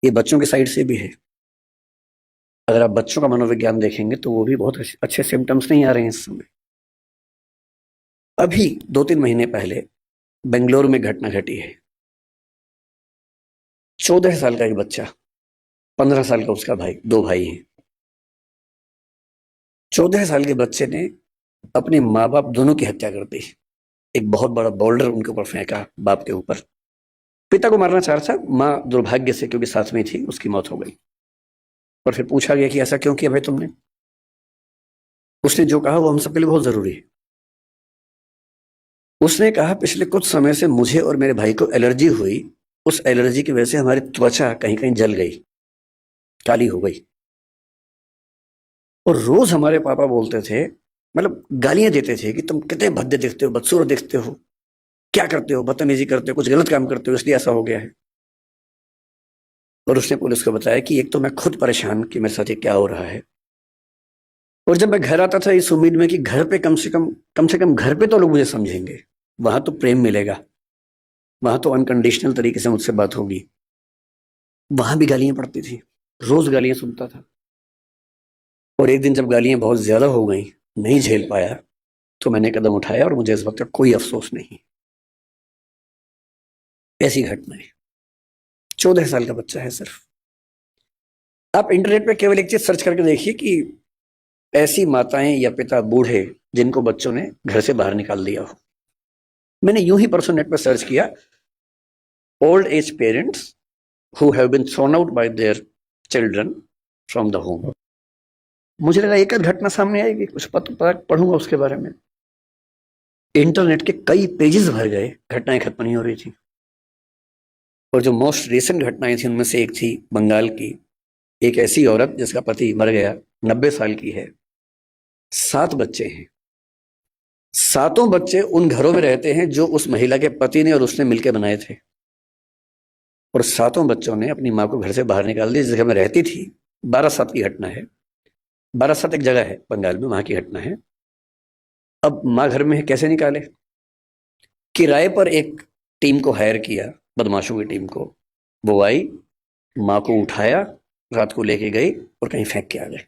ये बच्चों की साइड से भी है। अगर आप बच्चों का मनोविज्ञान देखेंगे तो वो भी बहुत अच्छे सिम्टम्स नहीं आ रहे हैं इस समय। अभी 2-3 महीने पहले बेंगलुरु में घटना घटी है। 14 साल का एक बच्चा, 15 साल का उसका भाई, दो भाई हैं। 14 साल के बच्चे ने अपने माँ बाप दोनों की हत्या कर दी। एक बहुत बड़ा बोल्डर उनके ऊपर फेंका, बाप के ऊपर। पिता को मारना चाह रहा था, माँ दुर्भाग्य से क्योंकि साथ में थी उसकी मौत हो गई। और फिर पूछा गया कि ऐसा क्यों किया भाई तुमने। उसने जो कहा वो हम सबके लिए बहुत जरूरी है। उसने कहा पिछले कुछ समय से मुझे और मेरे भाई को एलर्जी हुई। उस एलर्जी की वजह से हमारी त्वचा कहीं कहीं जल गई, काली हो गई। और रोज हमारे पापा बोलते थे, मतलब गालियां देते थे कि तुम कितने भद्दे दिखते हो, बदसूरत दिखते हो, क्या करते हो, बदतमीजी करते हो, कुछ गलत काम करते हो, इसलिए ऐसा हो गया है। और उसने पुलिस को बताया कि एक तो मैं खुद परेशान कि मेरे साथ ये क्या हो रहा है। और जब मैं घर आता था इस उम्मीद में कि घर पे कम से कम घर पे तो लोग मुझे समझेंगे, वहां तो प्रेम मिलेगा, वहां तो अनकंडीशनल तरीके से मुझसे बात होगी। वहां भी गालियां पड़ती थी, रोज गालियां सुनता था। और एक दिन जब गालियां बहुत ज्यादा हो गई, नहीं झेल पाया, तो मैंने कदम उठाया और मुझे इस वक्त तक कोई अफसोस नहीं। ऐसी घटना है। 14 साल का बच्चा है सिर्फ। आप इंटरनेट पे केवल एक चीज सर्च करके देखिए कि ऐसी माताएं या पिता बूढ़े जिनको बच्चों ने घर से बाहर निकाल दिया हो। मैंने यूं ही परसों नेट पर सर्च किया, old age parents who have been thrown out by their children from the home. मुझे लगा एक आध घटना सामने आएगी, कुछ पता पढ़ूंगा उसके बारे में। इंटरनेट के कई पेजेस भर गए, घटनाएं खत्म नहीं हो रही थी। और जो मोस्ट रिसेंट घटनाएं थी उनमें से एक थी बंगाल की। एक ऐसी औरत जिसका पति मर गया, 90 साल की है, 7 बच्चे हैं। सातों बच्चे उन घरों में रहते हैं जो उस महिला के पति ने और उसने मिलकर बनाए थे। और सातों बच्चों ने अपनी माँ को घर से बाहर निकाल दिया जिस जगह में रहती थी। 12 सात की घटना है। 12 सात एक जगह है बंगाल में, वहां की घटना है। अब माँ घर में है, कैसे निकाले। किराए पर एक टीम को हायर किया, बदमाशों की टीम को। वो आई, माँ को उठाया, रात को लेके गई और कहीं फेंक के आ गए,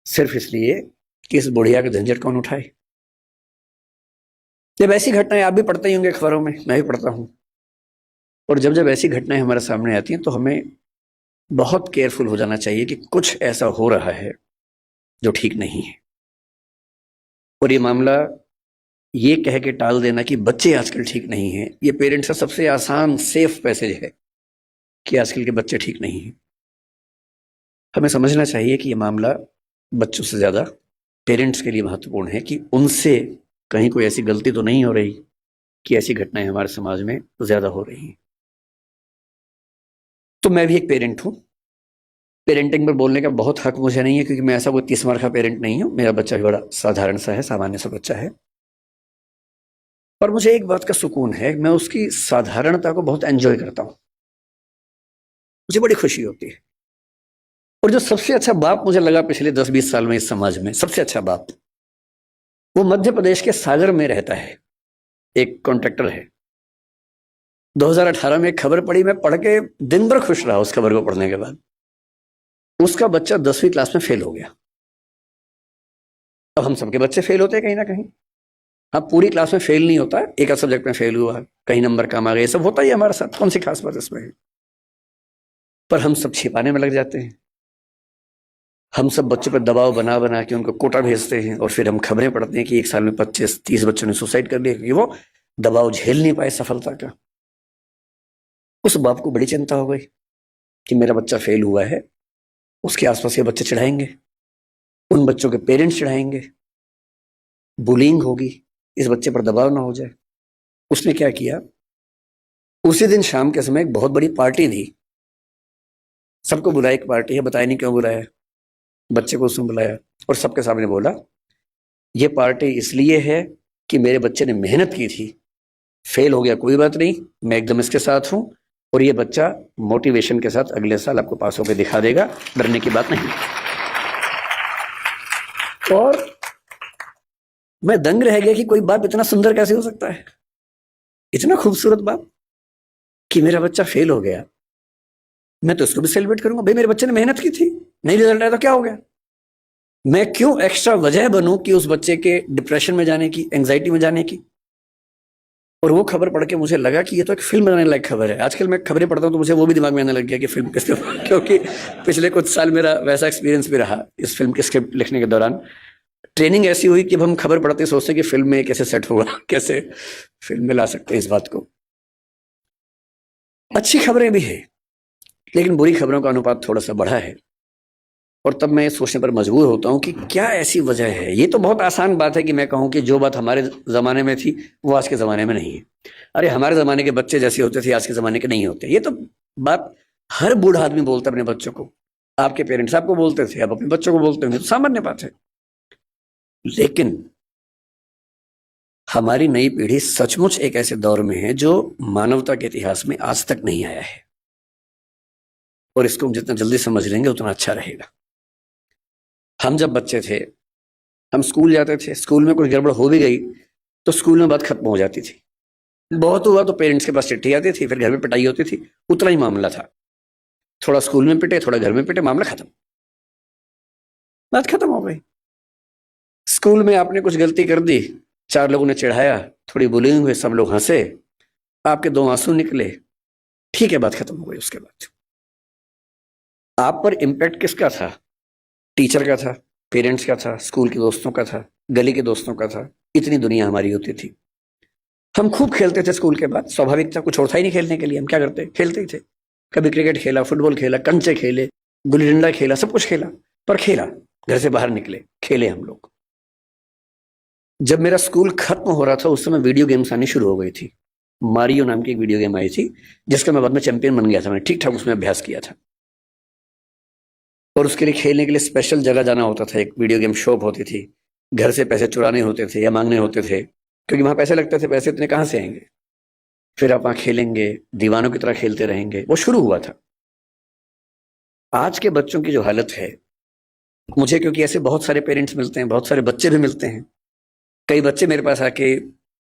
सिर्फ इसलिए कि इस बुढ़िया का झंझट कौन उठाए। जब ऐसी घटनाएं आप भी पढ़ते ही होंगे अखबारों में, मैं भी पढ़ता हूं। और जब जब ऐसी घटनाएं हमारे सामने आती हैं तो हमें बहुत केयरफुल हो जाना चाहिए कि कुछ ऐसा हो रहा है जो ठीक नहीं है। और ये मामला ये कह के टाल देना कि बच्चे आजकल ठीक नहीं हैं, ये पेरेंट्स का सबसे आसान सेफ मैसेज है कि आजकल के बच्चे ठीक नहीं हैं। हमें समझना चाहिए कि ये मामला बच्चों से ज्यादा पेरेंट्स के लिए महत्वपूर्ण है कि उनसे कहीं कोई ऐसी गलती तो नहीं हो रही कि ऐसी घटनाएं हमारे समाज में ज्यादा हो रही हैं। तो मैं भी एक पेरेंट हूं। पेरेंटिंग पर बोलने का बहुत हक मुझे नहीं है क्योंकि मैं ऐसा कोई 30 मार का पेरेंट नहीं हूं। मेरा बच्चा भी बड़ा साधारण सा है, सामान्य सा बच्चा है। पर मुझे एक बात का सुकून है, मैं उसकी साधारणता को बहुत एंजॉय करता हूं। मुझे बड़ी खुशी होती है। और जो सबसे अच्छा बाप मुझे लगा पिछले 10-20 साल में इस समाज में, सबसे अच्छा बाप, वो मध्य प्रदेश के सागर में रहता है, एक कॉन्ट्रैक्टर है। 2018 में एक खबर पड़ी, मैं पढ़ के दिन भर खुश रहा उस खबर को पढ़ने के बाद। उसका बच्चा 10वीं क्लास में फेल हो गया। अब हम सबके बच्चे फेल होते हैं कहीं ना कहीं। हाँ, पूरी क्लास में फेल नहीं होता, एक आध सब्जेक्ट में फेल हुआ, कहीं नंबर कम आ गए, सब होता ही है हमारे साथ, कौन सी खास बात इसमें है। पर हम सब छिपाने में लग जाते हैं। हम सब बच्चों पर दबाव बना बना के उनको कोटा भेजते हैं और फिर हम खबरें पढ़ते हैं कि एक साल में 25-30 बच्चों ने सुसाइड कर लिया क्योंकि वो दबाव झेल नहीं पाए सफलता का। उस बाप को बड़ी चिंता हो गई कि मेरा बच्चा फेल हुआ है, उसके आसपास के बच्चे चिढ़ाएंगे, उन बच्चों के पेरेंट्स चिढ़ाएंगे, बुलिंग होगी, इस बच्चे पर दबाव ना हो जाए। उसने क्या किया, उसी दिन शाम के समय एक बहुत बड़ी पार्टी दी। सबको बुलाया, एक पार्टी है, बताया नहीं क्यों बुलाया। बच्चे को उसने बुलाया और सबके सामने बोला, ये पार्टी इसलिए है कि मेरे बच्चे ने मेहनत की थी, फेल हो गया कोई बात नहीं, मैं एकदम इसके साथ हूं, और ये बच्चा मोटिवेशन के साथ अगले साल आपको पास होकर दिखा देगा, डरने की बात नहीं। और मैं दंग रह गया कि कोई बाप इतना सुंदर कैसे हो सकता है, इतना खूबसूरत बाप, कि मेरा बच्चा फेल हो गया मैं तो इसको भी सेलिब्रेट करूंगा। भाई मेरे बच्चे ने मेहनत की थी, नहीं रिजल्ट आया तो क्या हो गया? मैं क्यों एक्स्ट्रा वजह बनूं कि उस बच्चे के डिप्रेशन में जाने की, एंजाइटी में जाने की? और वो खबर पढ़ के मुझे लगा कि ये तो एक फिल्म बनाने लायक खबर है। आजकल मैं खबरें पढ़ता हूँ तो मुझे वो भी दिमाग में आने लग गया कि फिल्म किस पे क्योंकि पिछले कुछ साल मेरा वैसा एक्सपीरियंस भी रहा इस फिल्म की स्क्रिप्ट लिखने के दौरान। ट्रेनिंग ऐसी हुई कि अब हम खबर पढ़ते सोचते हैं कि फिल्म में कैसे सेट होगा, कैसे फिल्म में ला सकते हैं इस बात को। अच्छी खबरें भी है, लेकिन बुरी खबरों का अनुपात थोड़ा सा बढ़ा है। और तब मैं सोचने पर मजबूर होता हूं कि क्या ऐसी वजह है। ये तो बहुत आसान बात है कि मैं कहूं कि जो बात हमारे जमाने में थी वो आज के जमाने में नहीं है। अरे हमारे जमाने के बच्चे जैसे होते थे आज के जमाने के नहीं होते। ये तो बात हर बूढ़ा आदमी बोलता है अपने बच्चों को। आपके पेरेंट्स आपको बोलते थे, अब अपने बच्चों को बोलते होंगे, तो सामान्य बात है। लेकिन हमारी नई पीढ़ी सचमुच एक ऐसे दौर में है जो मानवता के इतिहास में आज तक नहीं आया है, और इसको हम जितना जल्दी समझ लेंगे उतना अच्छा रहेगा। हम जब बच्चे थे, हम स्कूल जाते थे, स्कूल में कुछ गड़बड़ हो भी गई तो स्कूल में बात खत्म हो जाती थी। बहुत हुआ तो पेरेंट्स के पास चिट्ठी आती थी, फिर घर में पिटाई होती थी, उतना ही मामला था। थोड़ा स्कूल में पिटे, थोड़ा घर में पिटे, मामला खत्म, बात खत्म हो गई। स्कूल में आपने कुछ गलती कर दी, 4 लोगों ने चिढ़ाया, थोड़ी बुलिंग हुई, सब लोग हंसे, आपके 2 आंसू निकले, ठीक है, बात खत्म हो गई। उसके बाद आप पर इम्पैक्ट किसका था? टीचर का था, पेरेंट्स का था, स्कूल के दोस्तों का था, गली के दोस्तों का था। इतनी दुनिया हमारी होती थी। हम खूब खेलते थे स्कूल के बाद, स्वाभाविक था, कुछ और था ही नहीं खेलने के लिए। हम क्या करते? खेलते ही थे। कभी क्रिकेट खेला, फुटबॉल खेला, कंचे खेले, गुल्ली डंडा खेला, सब कुछ खेला। पर खेला, घर से बाहर निकले, खेले हम लोग। जब मेरा स्कूल खत्म हो रहा था उस समय वीडियो गेम्स आनी शुरू हो गई थी। मारियो नाम की एक वीडियो गेम आई थी जिसका मैं बाद में चैंपियन बन गया था। मैंने ठीक ठाक उसमें अभ्यास किया था, और उसके लिए खेलने के लिए स्पेशल जगह जाना होता था। एक वीडियो गेम शॉप होती थी, घर से पैसे चुराने होते थे या मांगने होते थे, क्योंकि वहां पैसे लगते थे। पैसे इतने कहाँ से आएंगे? फिर आप वहां खेलेंगे, दीवानों की तरह खेलते रहेंगे। वो शुरू हुआ था। आज के बच्चों की जो हालत है, मुझे क्योंकि ऐसे बहुत सारे पेरेंट्स मिलते हैं, बहुत सारे बच्चे भी मिलते हैं। कई बच्चे मेरे पास आके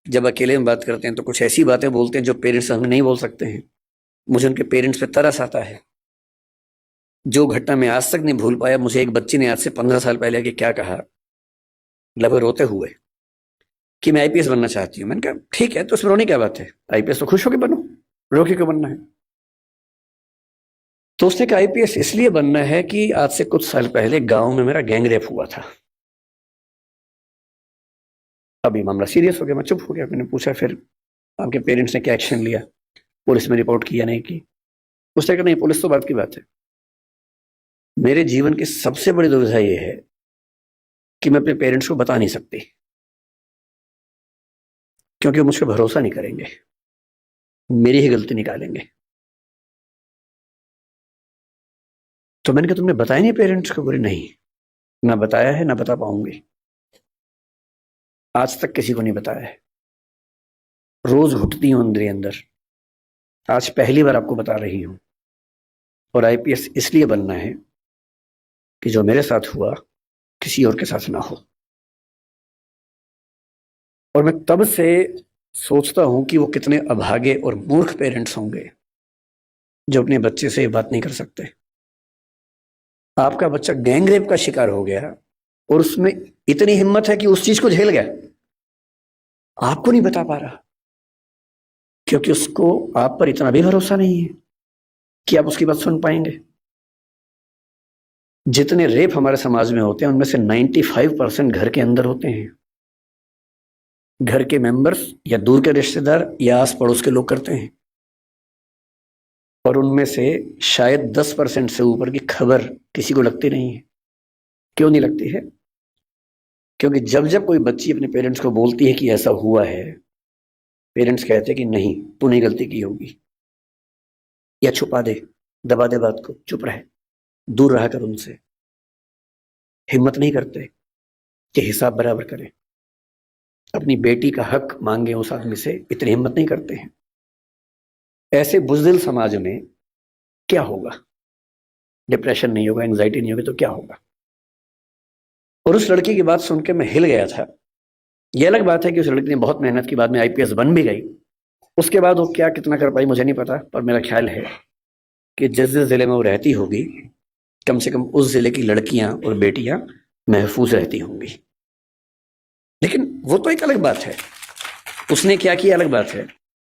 जब अकेले में बात करते हैं तो कुछ ऐसी बातें बोलते हैं जो पेरेंट्स हमें नहीं बोल सकते हैं। मुझे उनके पेरेंट्स पे तरस आता है। जो घटना मैं आज तक नहीं भूल पाया, मुझे एक बच्ची ने आज से 15 साल पहले कि क्या कहा, लगभग रोते हुए, कि मैं आईपीएस बनना चाहती हूँ। मैंने कहा ठीक है, तो उसमें रोने क्या बात है? आईपीएस तो खुश होकर बनो, रो के क्यों बनना है? तो उसने कहा आईपीएस इसलिए बनना है कि आज से कुछ साल पहले गांव में मेरा गैंग रेप हुआ था। अभी मामला सीरियस हो गया, मैं चुप हो गया। मैंने पूछा फिर आपके पेरेंट्स ने क्या एक्शन लिया? पुलिस में रिपोर्ट किया नहीं की? उसने कहा नहीं, पुलिस तो बात की बात है। मेरे जीवन की सबसे बड़ी दुविधा यह है कि मैं अपने पेरेंट्स को बता नहीं सकती, क्योंकि वो मुझ पर भरोसा नहीं करेंगे, मेरी ही गलती निकालेंगे। तो मैंने कहा तुमने बताया नहीं पेरेंट्स को? बोले नहीं, ना बताया है, ना बता पाऊंगी। आज तक किसी को नहीं बताया है। रोज घुटती हूं अंदर ही अंदर। आज पहली बार आपको बता रही हूं। और आईपीएस इसलिए बनना है कि जो मेरे साथ हुआ किसी और के साथ ना हो। और मैं तब से सोचता हूं कि वो कितने अभागे और मूर्ख पेरेंट्स होंगे जो अपने बच्चे से ये बात नहीं कर सकते। आपका बच्चा गैंगरेप का शिकार हो गया और उसमें इतनी हिम्मत है कि उस चीज को झेल गया, आपको नहीं बता पा रहा, क्योंकि उसको आप पर इतना भी भरोसा नहीं है कि आप उसकी बात सुन पाएंगे। जितने रेप हमारे समाज में होते हैं उनमें से 95% घर के अंदर होते हैं। घर के मेंबर्स या दूर के रिश्तेदार या आस पड़ोस के लोग करते हैं। और उनमें से शायद 10% से ऊपर की खबर किसी को लगती नहीं है। क्यों नहीं लगती है? क्योंकि जब जब कोई बच्ची अपने पेरेंट्स को बोलती है कि ऐसा हुआ है, पेरेंट्स कहते हैं कि नहीं, तूने गलती की होगी, या छुपा दे, दबा दे बात को, चुप रहे, दूर रहा कर उनसे। हिम्मत नहीं करते कि हिसाब बराबर करें, अपनी बेटी का हक मांगे उस आदमी से, इतनी हिम्मत नहीं करते हैं। ऐसे बुज़दिल समाज में क्या होगा? डिप्रेशन नहीं होगा, एंजाइटी नहीं होगी तो क्या होगा? और उस लड़की की बात सुन के मैं हिल गया था। यह अलग बात है कि उस लड़की ने बहुत मेहनत की, बाद में आईपीएस बन भी गई। उसके बाद वो क्या कितना कर पाई मुझे नहीं पता, पर मेरा ख्याल है कि जिस जिस जिले में वो रहती होगी कम से कम उस जिले की लड़कियां और बेटियां महफूज रहती होंगी। लेकिन वो तो एक अलग बात है, उसने क्या किया अलग बात है।